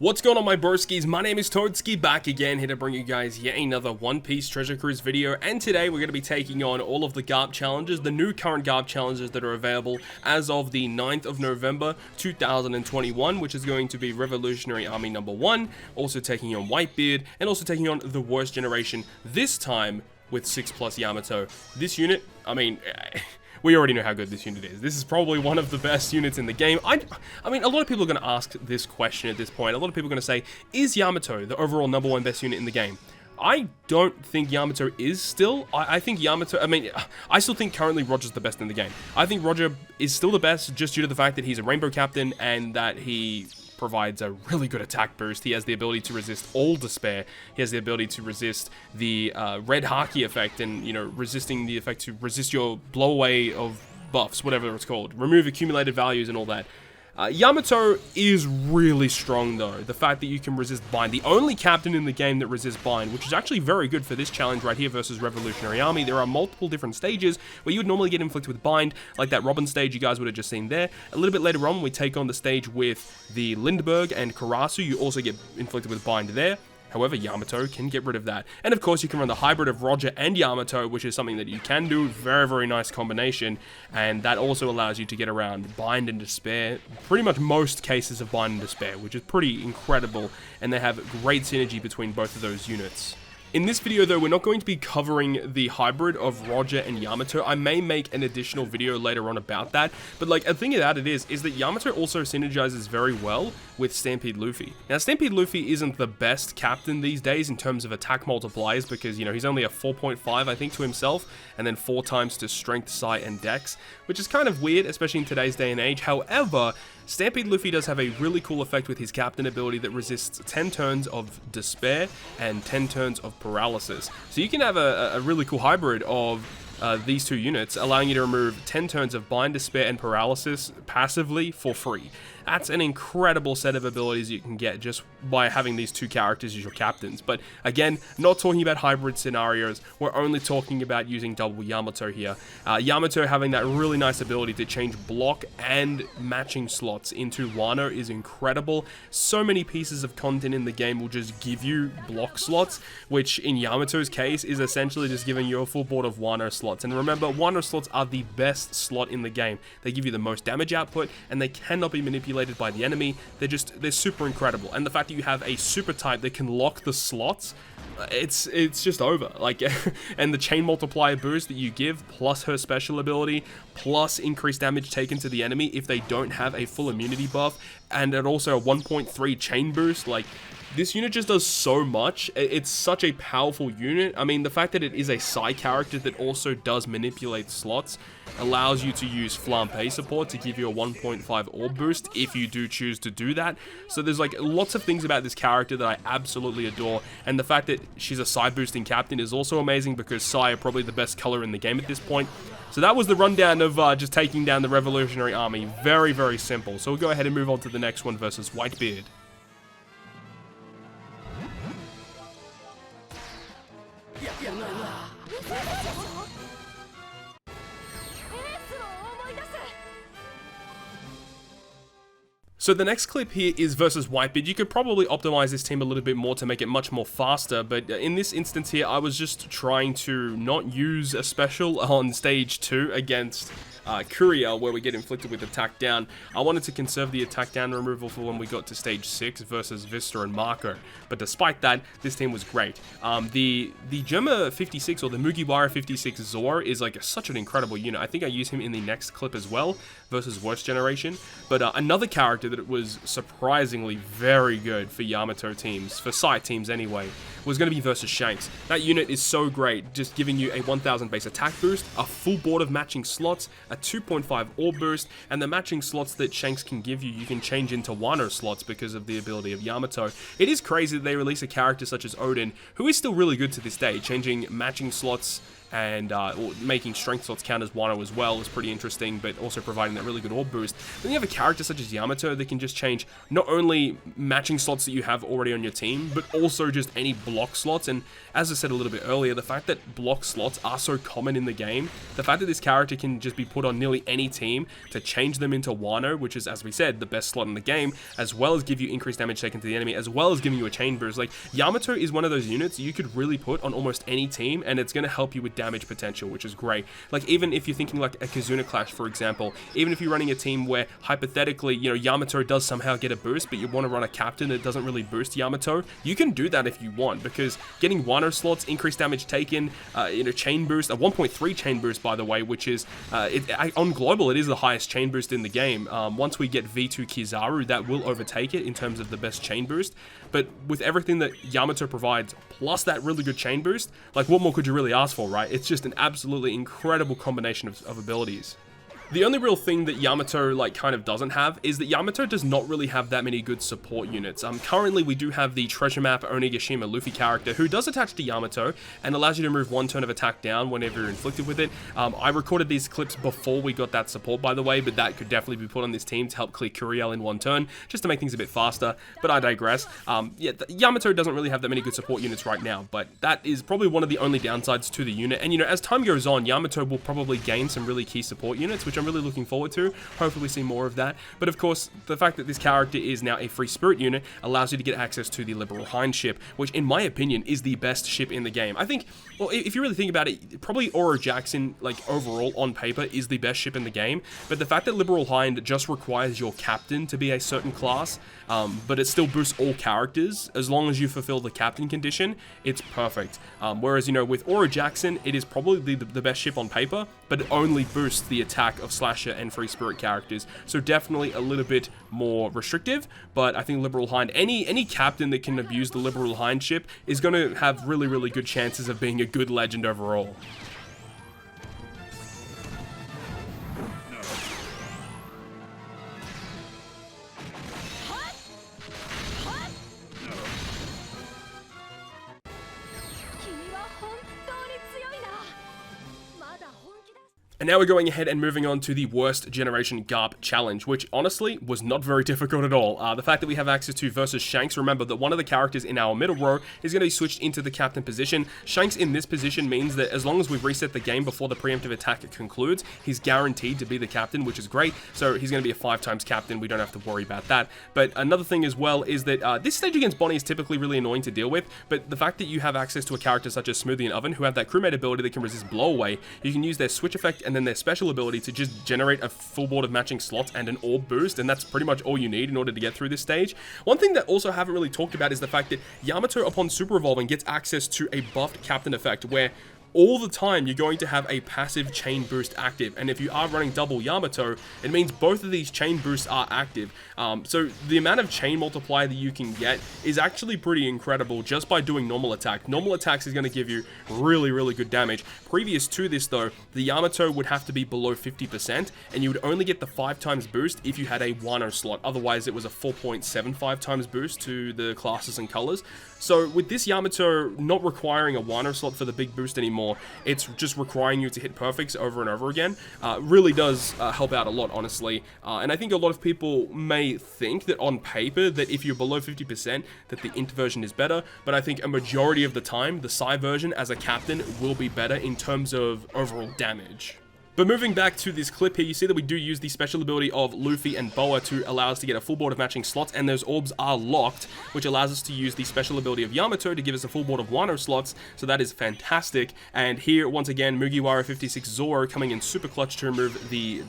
What's going on, my broskiis? My name is Toadskii, back again, here to bring you guys yet another One Piece Treasure Cruise video, and today we're going to be taking on all of the Garp challenges, the new current Garp challenges that are available as of the 9th of November 2021, which is going to be Revolutionary Army number 1, also taking on Whitebeard, and also taking on the worst generation, this time with 6+ Yamato. This unit, I mean... we already know how good this unit is. This is probably one of the best units in the game. I mean, a lot of people are going to ask this question at this point. A lot of people are going to say, is Yamato the overall number 1 best unit in the game? I don't think Yamato is still. I think Yamato, I mean, I still think currently Roger's the best in the game. I think Roger is still the best just due to the fact that he's a rainbow captain and that he provides a really good attack boost. He has the ability to resist all despair. He has the ability to resist the red haki effect and, you know, resisting the effect to resist your blow away of buffs, whatever it's called. Remove accumulated values and all that. Yamato is really strong though. The fact that you can resist bind. The only captain in the game that resists bind, which is actually very good for this challenge right here versus Revolutionary Army. There are multiple different stages where you would normally get inflicted with bind, like that Robin stage you guys would have just seen there. A little bit later on, we take on the stage with the Lindbergh and Karissa. You also get inflicted with bind there. However, Yamato can get rid of that. And of course, you can run the hybrid of Roger and Yamato, which is something that you can do. Very, very nice combination. And that also allows you to get around Bind and Despair. Pretty much most cases of Bind and Despair, which is pretty incredible. And they have great synergy between both of those units. In this video though, we're not going to be covering the hybrid of Roger and Yamato. I may make an additional video later on about that, but like a thing about it is that Yamato also synergizes very well with Stampede Luffy. Now Stampede Luffy isn't the best captain these days in terms of attack multipliers because, you know, he's only a 4.5 I think to himself, and then 4 times to strength, sight, and dex, which is kind of weird, especially in today's day and age. However, Stampede Luffy does have a really cool effect with his captain ability that resists 10 turns of despair and 10 turns of paralysis. So you can have a really cool hybrid of these two units, allowing you to remove 10 turns of bind, despair, and paralysis passively for free. That's an incredible set of abilities you can get just by having these two characters as your captains. But again, not talking about hybrid scenarios, we're only talking about using double Yamato here. Yamato having that really nice ability to change block and matching slots into Wano is incredible. So many pieces of content in the game will just give you block slots, which in Yamato's case is essentially just giving you a full board of Wano slots. And remember, Wano slots are the best slot in the game. They give you the most damage output and they cannot be manipulated by the enemy. They're super incredible, and the fact that you have a super type that can lock the slots, it's just over. Like, and the chain multiplier boost that you give, plus her special ability, plus increased damage taken to the enemy if they don't have a full immunity buff, and then also a 1.3 chain boost, like, this unit just does so much. It's such a powerful unit. I mean, the fact that it is a side character that also does manipulate slots allows you to use Flampe support to give you a 1.5 orb boost if you do choose to do that. So there's like lots of things about this character that I absolutely adore, and the fact that she's a side boosting captain is also amazing because Sai are probably the best color in the game at this point. So that was the rundown of just taking down the Revolutionary Army. Very, very simple. So we'll go ahead and move on to the next one versus Whitebeard. So the next clip here is versus Whitebeard. You could probably optimize this team a little bit more to make it much more faster, but in this instance here, I was just trying to not use a special on stage 2 against Curiel, where we get inflicted with attack down. I wanted to conserve the attack down removal for when we got to stage 6 versus Vista and Marco, but despite that, this team was great. The Gemma 56 or the Mugiwara 56 Zoro is like such an incredible unit. I think I use him in the next clip as well versus Worst Generation, but another character that was surprisingly very good for Yamato teams, for Sai teams anyway, was going to be versus Shanks. That unit is so great, just giving you a 1000 base attack boost, a full board of matching slots, a 2.5 orb boost, and the matching slots that Shanks can give you, you can change into Wano slots because of the ability of Yamato. It is crazy that they release a character such as Odin, who is still really good to this day, changing matching slots and or making strength slots count as Wano as well is pretty interesting, but also providing that really good orb boost. Then you have a character such as Yamato that can just change not only matching slots that you have already on your team, but also just any block slots. And as I said a little bit earlier, the fact that block slots are so common in the game, the fact that this character can just be put on nearly any team to change them into Wano, which is, as we said, the best slot in the game, as well as give you increased damage taken to the enemy, as well as giving you a chain boost. Like, Yamato is one of those units you could really put on almost any team, and it's going to help you with damage potential, which is great. Like, even if you're thinking like a Kizuna Clash, for example, even if you're running a team where, hypothetically, you know, Yamato does somehow get a boost, but you want to run a captain that doesn't really boost Yamato, you can do that if you want, because getting Wano slots, increased damage taken, you know, chain boost, a 1.3 chain boost, by the way, which is, on global, it is the highest chain boost in the game. Once we get V2 Kizaru, that will overtake it in terms of the best chain boost. But with everything that Yamato provides, plus that really good chain boost, like, what more could you really ask for, right? It's just an absolutely incredible combination of abilities. The only real thing that Yamato, like, kind of doesn't have is that Yamato does not really have that many good support units. Currently, we do have the Treasure Map Onigashima Luffy character, who does attach to Yamato and allows you to move one turn of attack down whenever you're inflicted with it. I recorded these clips before we got that support, by the way, but that could definitely be put on this team to help clear Kuriel in one turn, just to make things a bit faster, but I digress. Yeah, Yamato doesn't really have that many good support units right now, but that is probably one of the only downsides to the unit. And, you know, as time goes on, Yamato will probably gain some really key support units, which I'm really looking forward to. Hopefully see more of that. But of course, the fact that this character is now a free spirit unit allows you to get access to the Liberal Hind ship, which in my opinion is the best ship in the game. I think, well, if you really think about it, probably Oro Jackson, like, overall on paper is the best ship in the game, but the fact that Liberal Hind just requires your captain to be a certain class, but it still boosts all characters as long as you fulfill the captain condition, it's perfect. Whereas, you know, with Oro Jackson, it is probably the best ship on paper, but it only boosts the attack of Slasher and free spirit characters, so definitely a little bit more restrictive. But I think Liberal Hind, any captain that can abuse the Liberal Hind ship is going to have really good chances of being a good legend overall. And now we're going ahead and moving on to the worst generation Garp challenge, which honestly was not very difficult at all. The fact that we have access to versus Shanks, remember that one of the characters in our middle row is going to be switched into the captain position. Shanks in this position means that as long as we reset the game before the preemptive attack concludes, he's guaranteed to be the captain, which is great. So he's going to be a 5x captain. We don't have to worry about that. But another thing as well is that this stage against Bonnie is typically really annoying to deal with, but the fact that you have access to a character such as Smoothie and Oven, who have that crewmate ability that can resist blow away, you can use their switch effect and then their special ability to just generate a full board of matching slots and an orb boost, and that's pretty much all you need in order to get through this stage. One thing that also haven't really talked about is the fact that Yamato, upon super evolving, gets access to a buffed captain effect where all the time you're going to have a passive chain boost active, and if you are running double Yamato, it means both of these chain boosts are active. So the amount of chain multiplier that you can get is actually pretty incredible just by doing normal attack. Normal attacks is going to give you really good damage. Previous to this though, the Yamato would have to be below 50%, and you would only get the 5x boost if you had a Wano slot. Otherwise it was a 4.75x boost to the classes and colors. So with this Yamato not requiring a Wano slot for the big boost anymore, it's just requiring you to hit perfects over and over again, really does help out a lot, honestly. And I think a lot of people may think that on paper that if you're below 50% that the int version is better, but I think a majority of the time the Psy version as a captain will be better in terms of overall damage. But moving back to this clip here, you see that we do use the special ability of Luffy and Boa to allow us to get a full board of matching slots, and those orbs are locked, which allows us to use the special ability of Yamato to give us a full board of Wano slots, so that is fantastic. And here, once again, Mugiwara 56 Zoro coming in super clutch to remove the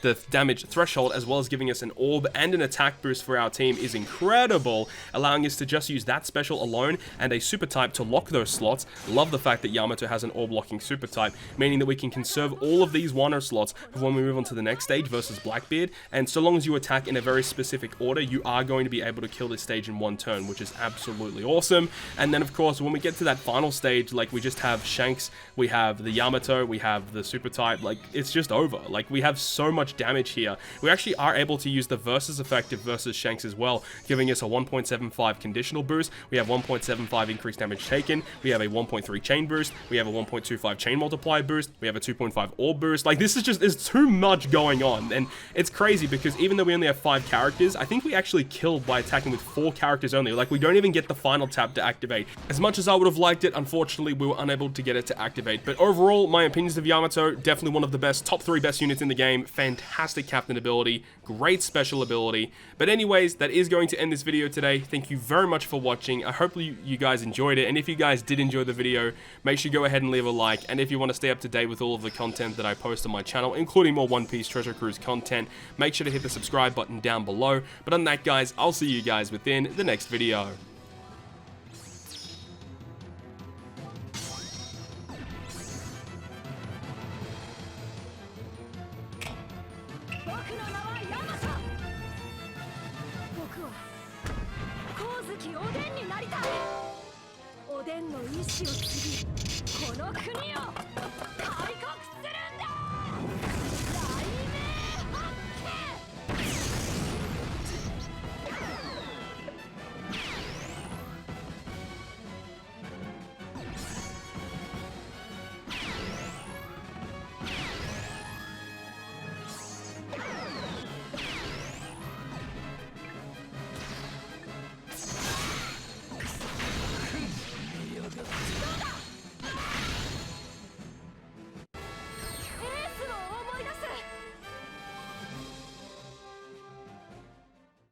the damage threshold, as well as giving us an orb and an attack boost for our team is incredible, allowing us to just use that special alone and a super type to lock those slots. Love the fact that Yamato has an orb locking super type, meaning that we can consume conserve all of these 1-0 slots for when we move on to the next stage versus Blackbeard, and so long as you attack in a very specific order, you are going to be able to kill this stage in 1 turn, which is absolutely awesome. And then of course, when we get to that final stage, like we just have Shanks, we have the Yamato, we have the super type, like it's just over. Like we have so much damage here. We actually are able to use the versus effective versus Shanks as well, giving us a 1.75 conditional boost. We have 1.75 increased damage taken. We have a 1.3 chain boost. We have a 1.25 chain multiplier boost. We have a 2.5 orb boost. Like this is just, there's too much going on. And it's crazy because even though we only have 5 characters, I think we actually killed by attacking with 4 characters only. Like we don't even get the final tap to activate. As much as I would have liked it, unfortunately, we were unable to get it to activate. But overall, my opinions of Yamato, definitely one of the best, top 3 best units in the game. Fantastic captain ability, great special ability. But anyways, that is going to end this video today. Thank you very much for watching. I hope you guys enjoyed it. And if you guys did enjoy the video, make sure you go ahead and leave a like. And if you want to stay up to date with all of the content that I post on my channel, including more One Piece Treasure Cruise content, make sure to hit the subscribe button down below. But on that, guys, I'll see you guys within the next video. Oden no ishi o tsuri, kono kuni yo!